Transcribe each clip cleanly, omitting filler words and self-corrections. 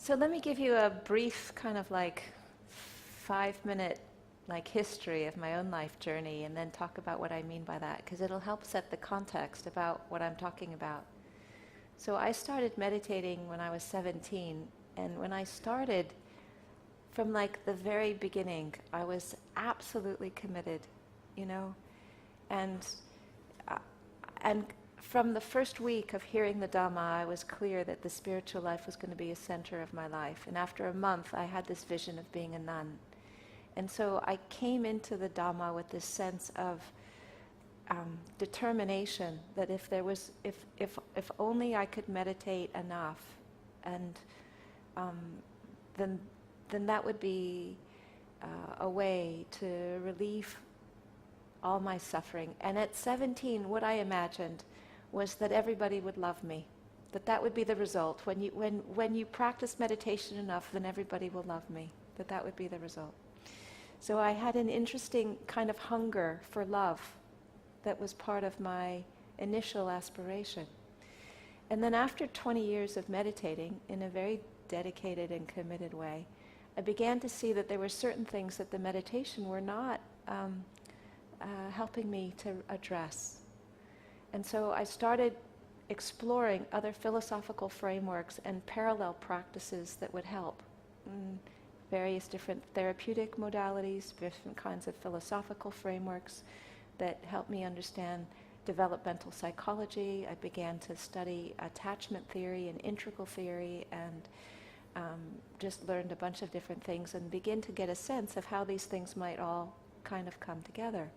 So let me give you a brief kind of like 5-minute like history of my own life journey and then talk about what I mean by that, because it'll help set the context about what I'm talking about. So I started meditating when I was 17, and when I started, from like the very beginning, I was absolutely committed, you know, and uh, and from the first week of hearing the Dhamma, I was clear that the spiritual life was going to be a center of my life. And after a month, I had this vision of being a nun. And so I came into the Dhamma with this sense of determination that if only I could meditate enough, and then that would be a way to relieve all my suffering. And at 17, what I imagined was that everybody would love me, that would be the result. When you practice meditation enough, then everybody will love me, that would be the result. So I had an interesting kind of hunger for love that was part of my initial aspiration. And then after 20 years of meditating in a very dedicated and committed way, I began to see that there were certain things that the meditation were not helping me to address. And so I started exploring other philosophical frameworks and parallel practices that would help. Various different therapeutic modalities, different kinds of philosophical frameworks that helped me understand developmental psychology. I began to study attachment theory and integral theory, and just learned a bunch of different things and begin to get a sense of how these things might all kind of come together.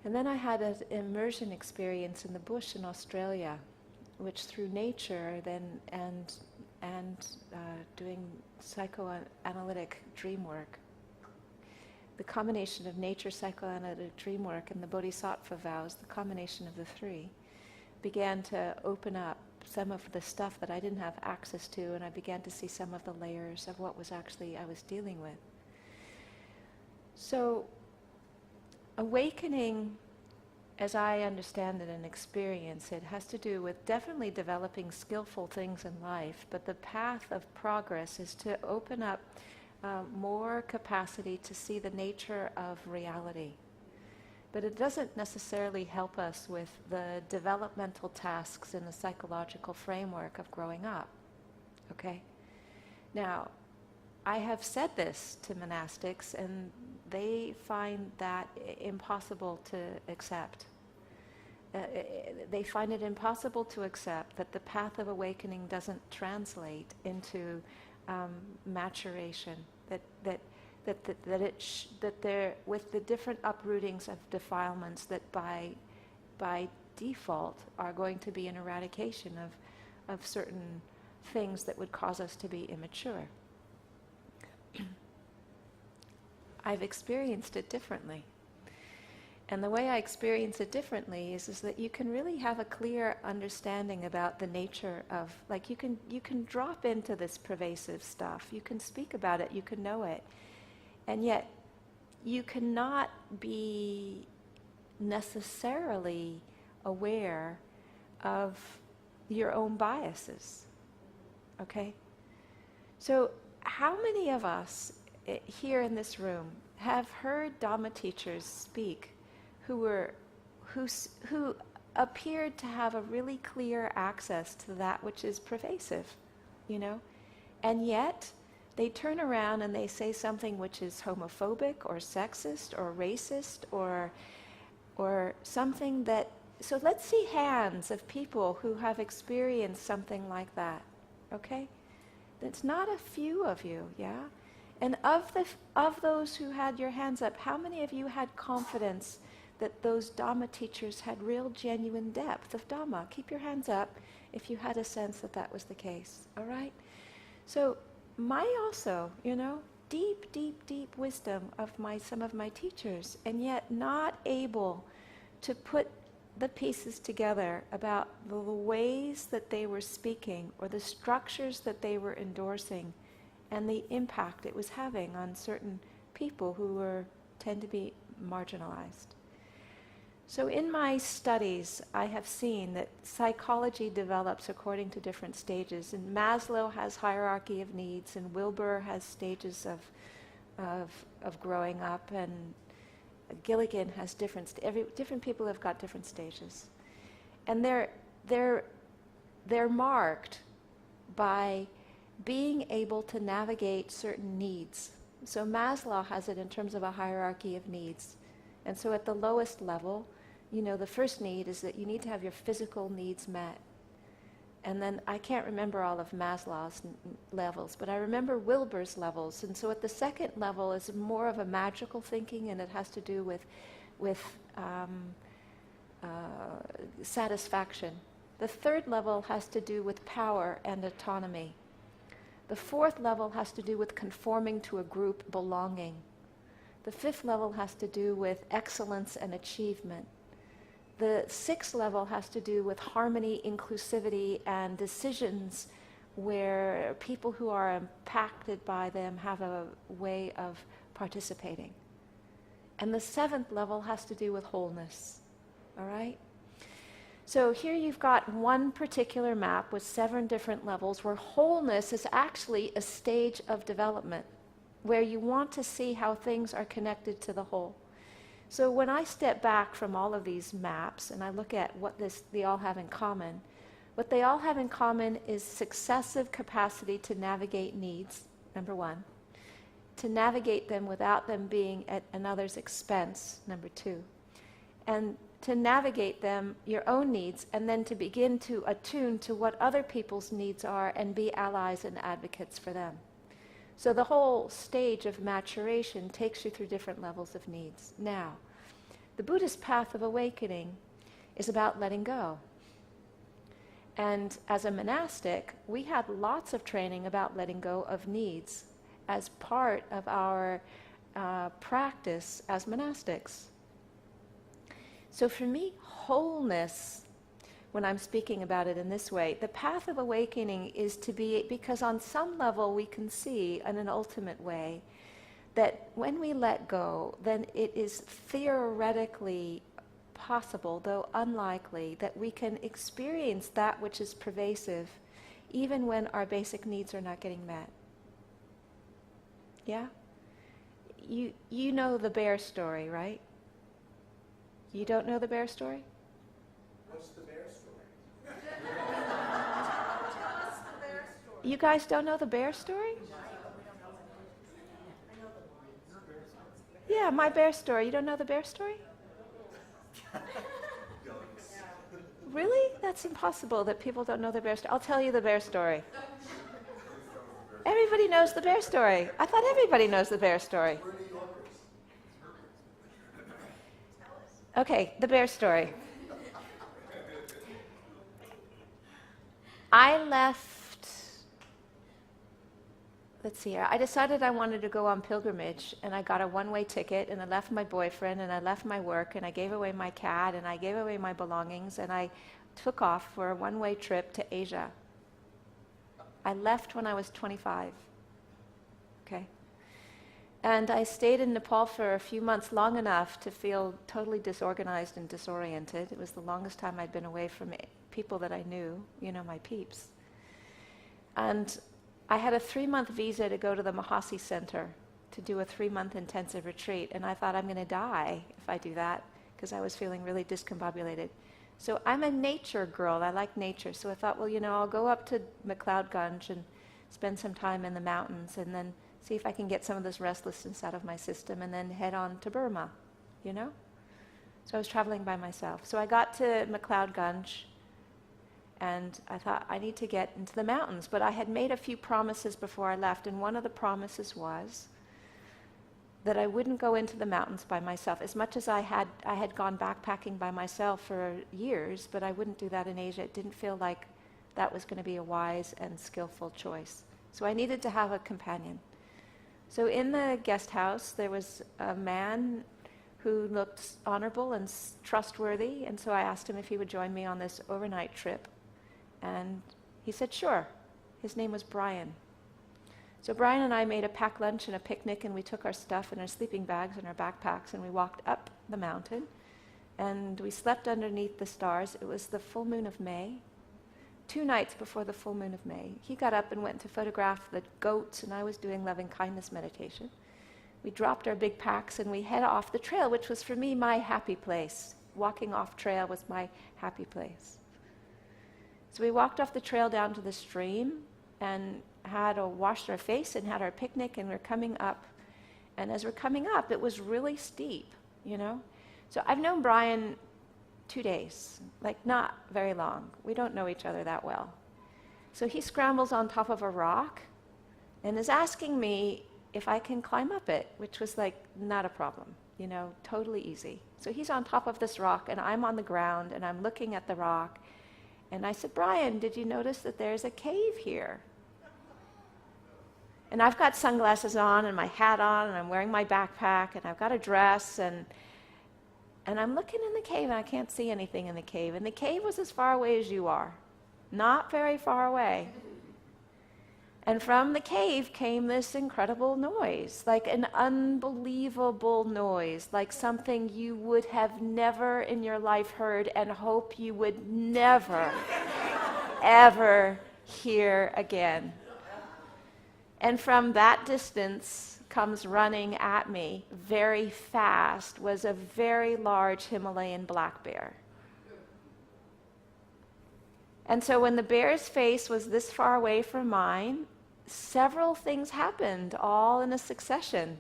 And then I had an immersion experience in the bush in Australia, which through nature and doing psychoanalytic dream work, the combination of nature, psychoanalytic dream work, and the bodhisattva vows, the combination of the three, began to open up some of the stuff that I didn't have access to, and I began to see some of the layers of what was actually I was dealing with. So awakening, as I understand it and experience it, has to do with definitely developing skillful things in life, but the path of progress is to open up more capacity to see the nature of reality. But it doesn't necessarily help us with the developmental tasks in the psychological framework of growing up. Okay? Now, I have said this to monastics, and they find that impossible to accept. They find it impossible to accept that the path of awakening doesn't translate into maturation. That there, with the different uprootings of defilements that by default are going to be an eradication of certain things that would cause us to be immature. I've experienced it differently. And the way I experience it differently is that you can really have a clear understanding about the nature of, like you can drop into this pervasive stuff, you can speak about it, you can know it, and yet you cannot be necessarily aware of your own biases. Okay? So how many of us here in this room have heard Dhamma teachers speak who appeared to have a really clear access to that which is pervasive, you know? And yet they turn around and they say something which is homophobic or sexist or racist or something that... So let's see hands of people who have experienced something like that, okay? It's not a few of you, yeah? And of those who had your hands up, how many of you had confidence that those Dhamma teachers had real genuine depth of Dhamma? Keep your hands up if you had a sense that that was the case, all right? So my also, you know, deep, deep, deep wisdom of some of my teachers, and yet not able to put the pieces together about the ways that they were speaking or the structures that they were endorsing and the impact it was having on certain people who tend to be marginalized. So in my studies, I have seen that psychology develops according to different stages. And Maslow has hierarchy of needs, and Wilbur has stages of growing up, and Gilligan has different people have got different stages. And they're marked by being able to navigate certain needs. So Maslow has it in terms of a hierarchy of needs. And so at the lowest level, the first need is that you need to have your physical needs met. And then I can't remember all of Maslow's levels, but I remember Wilbur's levels. And so at the second level is more of a magical thinking, and it has to do with satisfaction. The third level has to do with power and autonomy. The fourth level has to do with conforming to a group, belonging. The fifth level has to do with excellence and achievement. The sixth level has to do with harmony, inclusivity, and decisions where people who are impacted by them have a way of participating. And the seventh level has to do with wholeness. All right? So here you've got one particular map with 7 different levels where wholeness is actually a stage of development, where you want to see how things are connected to the whole. So when I step back from all of these maps and I look at what they all have in common, what they all have in common is successive capacity to navigate needs, number 1, to navigate them without them being at another's expense, number 2, and to navigate them, your own needs, and then to begin to attune to what other people's needs are and be allies and advocates for them. So the whole stage of maturation takes you through different levels of needs. Now, the Buddhist path of awakening is about letting go. And as a monastic, we had lots of training about letting go of needs as part of our practice as monastics. So for me, wholeness, when I'm speaking about it in this way, the path of awakening is to be, because on some level we can see in an ultimate way that when we let go, then it is theoretically possible, though unlikely, that we can experience that which is pervasive even when our basic needs are not getting met. Yeah? You know the bear story, right? You don't know the bear story? What's the bear story? You guys don't know the bear story? Yeah, my bear story. You don't know the bear story? Really? That's impossible that people don't know the bear story. I'll tell you the bear story. Everybody knows the bear story. I thought everybody knows the bear story. Okay, the bear story. I left, let's see here, I decided I wanted to go on pilgrimage, and I got a one-way ticket, and I left my boyfriend, and I left my work, and I gave away my cat, and I gave away my belongings, and I took off for a one-way trip to Asia. I left when I was 25, okay? And I stayed in Nepal for a few months, long enough to feel totally disorganized and disoriented. It was the longest time I'd been away from people that I knew, my peeps. And I had a 3-month visa to go to the Mahasi Center to do a 3-month intensive retreat. And I thought, I'm going to die if I do that, because I was feeling really discombobulated. So I'm a nature girl. I like nature. So I thought, well, I'll go up to McLeodganj and spend some time in the mountains, and then see if I can get some of this restlessness out of my system, and then head on to Burma, So I was traveling by myself. So I got to McLeodganj, and I thought, I need to get into the mountains. But I had made a few promises before I left, and one of the promises was that I wouldn't go into the mountains by myself. As much as I had gone backpacking by myself for years, but I wouldn't do that in Asia. It didn't feel like that was going to be a wise and skillful choice. So I needed to have a companion. So in the guest house, there was a man who looked honorable and trustworthy, and so I asked him if he would join me on this overnight trip. And he said, sure. His name was Brian. So Brian and I made a packed lunch and a picnic, and we took our stuff and our sleeping bags and our backpacks, and we walked up the mountain and we slept underneath the stars. It was the full moon of May. 2 nights before the full moon of May. He got up and went to photograph the goats, and I was doing loving kindness meditation. We dropped our big packs and we head off the trail, which was for me my happy place. Walking off trail was my happy place. So we walked off the trail down to the stream and washed our face and had our picnic, and we're coming up. And as we're coming up, it was really steep, you know. So I've known Brian 2 days, like not very long. We don't know each other that well. So he scrambles on top of a rock and is asking me if I can climb up it, which was like not a problem, you know, totally easy. So he's on top of this rock and I'm on the ground and I'm looking at the rock. And I said, Brian, did you notice that there's a cave here? And I've got sunglasses on and my hat on and I'm wearing my backpack and I've got a dress and I'm looking in the cave and I can't see anything in the cave. And the cave was as far away as you are, not very far away. And from the cave came this incredible noise, like an unbelievable noise, like something you would have never in your life heard and hope you would never, ever hear again. And from that distance comes running at me very fast was a very large Himalayan black bear. And so when the bear's face was this far away from mine, several things happened, all in a succession.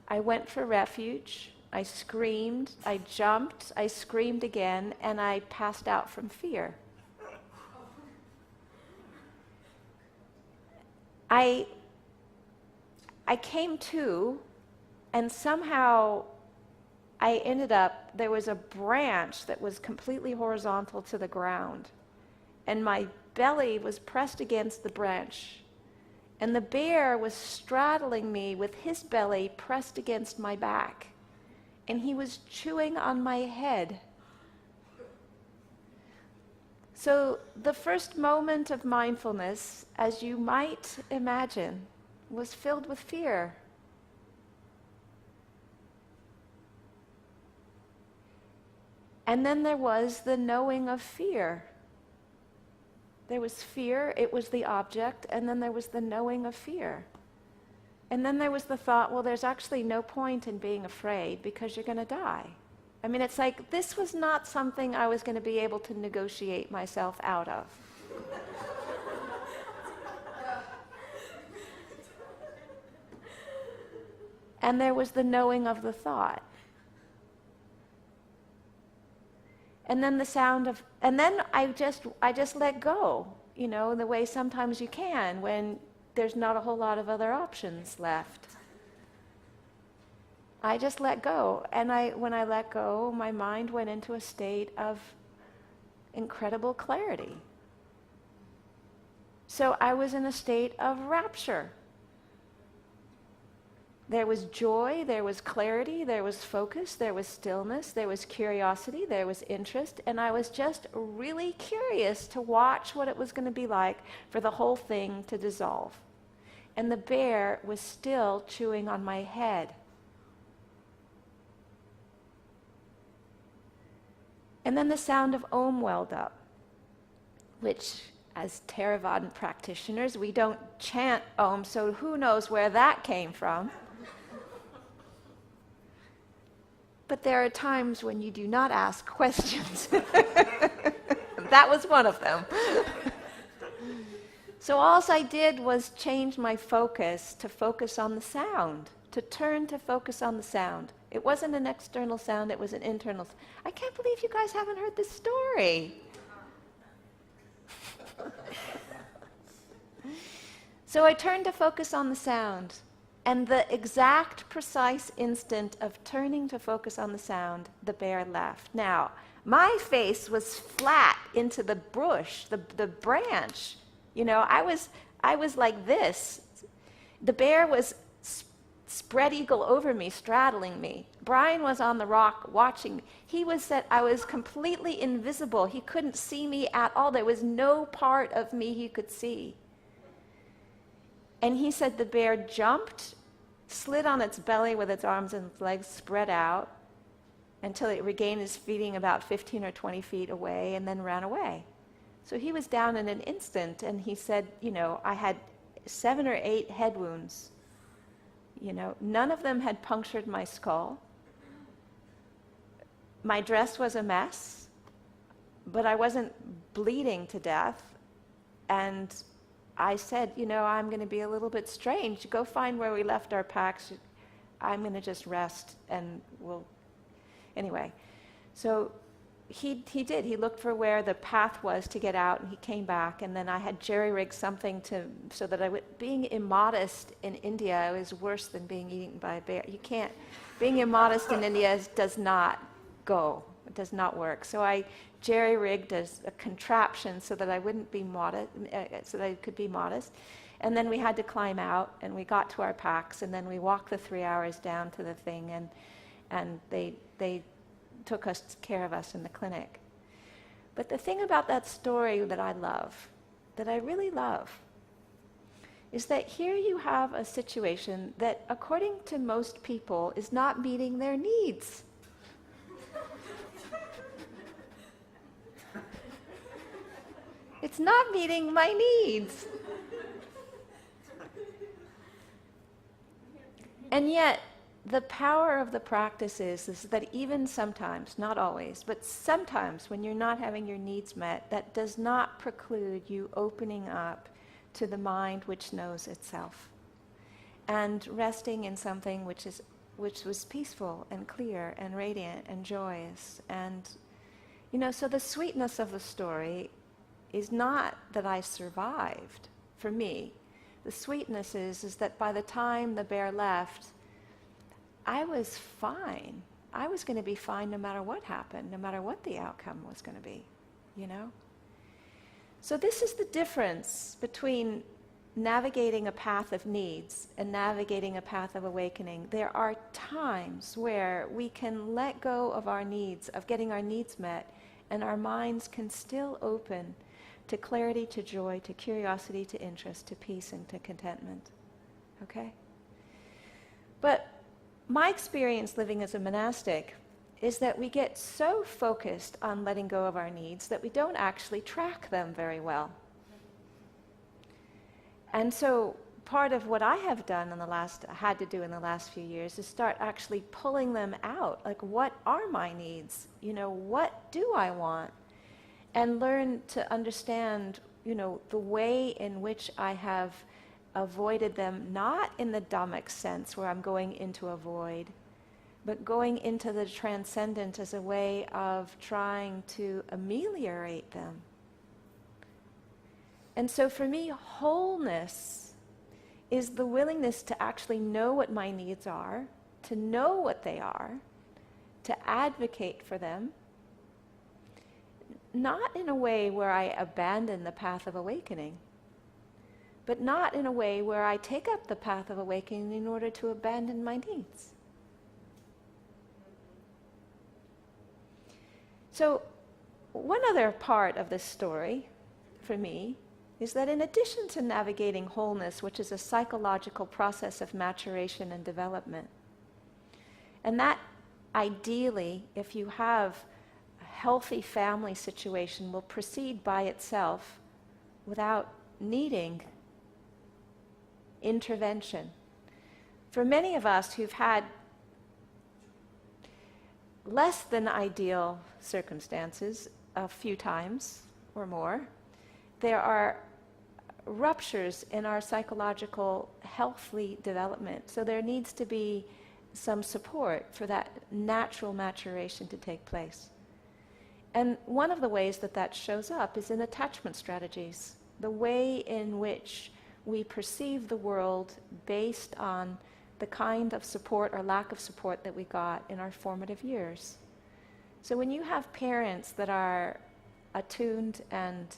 I went for refuge, I screamed, I jumped, I screamed again, and I passed out from fear. I came to, and somehow I ended up, there was a branch that was completely horizontal to the ground, and my belly was pressed against the branch, and the bear was straddling me with his belly pressed against my back, and he was chewing on my head. So the first moment of mindfulness, as you might imagine, was filled with fear. And then there was the knowing of fear. There was fear, it was the object, and then there was the knowing of fear. And then there was the thought, well, there's actually no point in being afraid because you're going to die. I mean, it's like this was not something I was going to be able to negotiate myself out of. And there was the knowing of the thought. And then the sound of, and then I just let go, you know, the way sometimes you can when there's not a whole lot of other options left. I just let go. And when I let go, my mind went into a state of incredible clarity. So I was in a state of rapture. There was joy, there was clarity, there was focus, there was stillness, there was curiosity, there was interest, and I was just really curious to watch what it was going to be like for the whole thing to dissolve. And the bear was still chewing on my head. And then the sound of Om welled up, which as Theravada practitioners, we don't chant Om, so who knows where that came from. But there are times when you do not ask questions. That was one of them. So all I did was change my focus to focus on the sound, to turn to focus on the sound. It wasn't an external sound, it was an internal. I can't believe you guys haven't heard this story. So I turned to focus on the sound. And the exact precise instant of turning to focus on the sound, the bear left. Now, my face was flat into the bush, the branch. You know, I was like this. The bear was spread eagle over me, straddling me. Brian was on the rock watching me. I was completely invisible. He couldn't see me at all. There was no part of me he could see. And he said the bear jumped, slid on its belly with its arms and its legs spread out, until it regained his feeding about 15 or 20 feet away and then ran away. So he was down in an instant, and he said, I had 7 or 8 head wounds. None of them had punctured my skull. My dress was a mess, but I wasn't bleeding to death. And I said, I'm going to be a little bit strange. Go find where we left our packs. I'm going to just rest, and we'll... Anyway, so he did. He looked for where the path was to get out, and he came back, and then I had jerry-rigged something so that I would... Being immodest in India is worse than being eaten by a bear. You can't... Being immodest in India does not go. It does not work. So I jerry-rigged a contraption so that I wouldn't be modest, so that I could be modest. And then we had to climb out, and we got to our packs, and then we walked the 3 hours down to the thing, and they took care of us in the clinic. But the thing about that story that I love, that I really love, is that here you have a situation that, according to most people, is not meeting their needs. It's not meeting my needs. And yet, the power of the practice is that even sometimes, not always, but sometimes when you're not having your needs met, that does not preclude you opening up to the mind which knows itself and resting in something which was peaceful and clear and radiant and joyous. And, so the sweetness of the story is not that I survived. For me, the sweetness is that by the time the bear left, I was fine. I was going to be fine no matter what happened, no matter what the outcome was going to be, So this is the difference between navigating a path of needs and navigating a path of awakening. There are times where we can let go of our needs, of getting our needs met, and our minds can still open to clarity, to joy, to curiosity, to interest, to peace, and to contentment. Okay? But my experience living as a monastic is that we get so focused on letting go of our needs that we don't actually track them very well. And so part of what I have done had to do in the last few years is start actually pulling them out. Like, what are my needs? What do I want? And learn to understand, the way in which I have avoided them, not in the Dhammic sense where I'm going into a void, but going into the transcendent as a way of trying to ameliorate them. And so for me, wholeness is the willingness to actually know what my needs are, to know what they are, to advocate for them, not in a way where I abandon the path of awakening, but not in a way where I take up the path of awakening in order to abandon my needs. So, one other part of this story, for me, is that in addition to navigating wholeness, which is a psychological process of maturation and development, and that ideally, if you have healthy family situation, will proceed by itself without needing intervention. For many of us who've had less than ideal circumstances a few times or more, there are ruptures in our psychological healthy development. So there needs to be some support for that natural maturation to take place. And one of the ways that shows up is in attachment strategies, the way in which we perceive the world based on the kind of support or lack of support that we got in our formative years. So when you have parents that are attuned and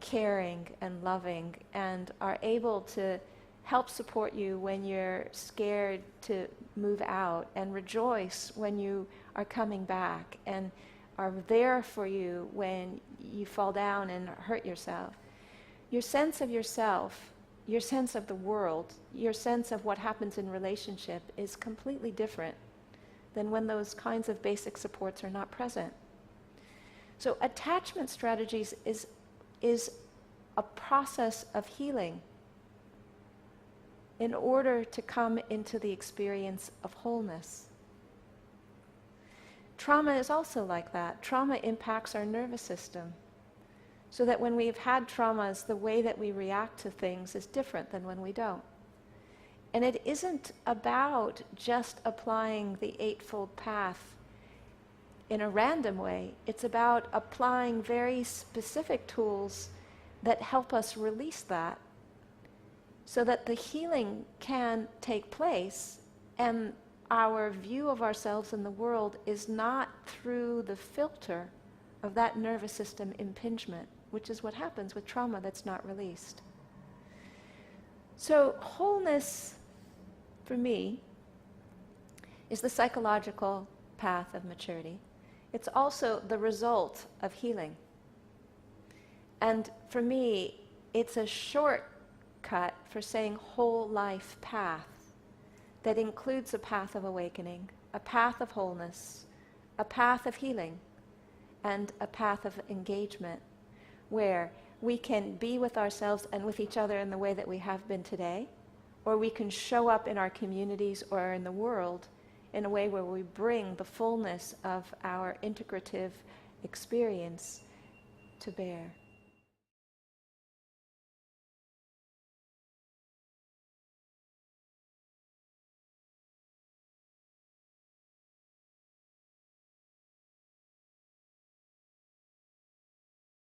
caring and loving and are able to help support you when you're scared to move out and rejoice when you are coming back and are there for you when you fall down and hurt yourself, your sense of yourself, your sense of the world, your sense of what happens in relationship is completely different than when those kinds of basic supports are not present. So attachment strategies is a process of healing in order to come into the experience of wholeness. Trauma is also like that. Trauma impacts our nervous system, so that when we've had traumas, the way that we react to things is different than when we don't. And it isn't about just applying the Eightfold Path in a random way. It's about applying very specific tools that help us release that, so that the healing can take place and our view of ourselves in the world is not through the filter of that nervous system impingement, which is what happens with trauma that's not released. So wholeness, for me, is the psychological path of maturity. It's also the result of healing. And for me, it's a shortcut for saying whole life path that includes a path of awakening, a path of wholeness, a path of healing, and a path of engagement, where we can be with ourselves and with each other in the way that we have been today, or we can show up in our communities or in the world in a way where we bring the fullness of our integrative experience to bear.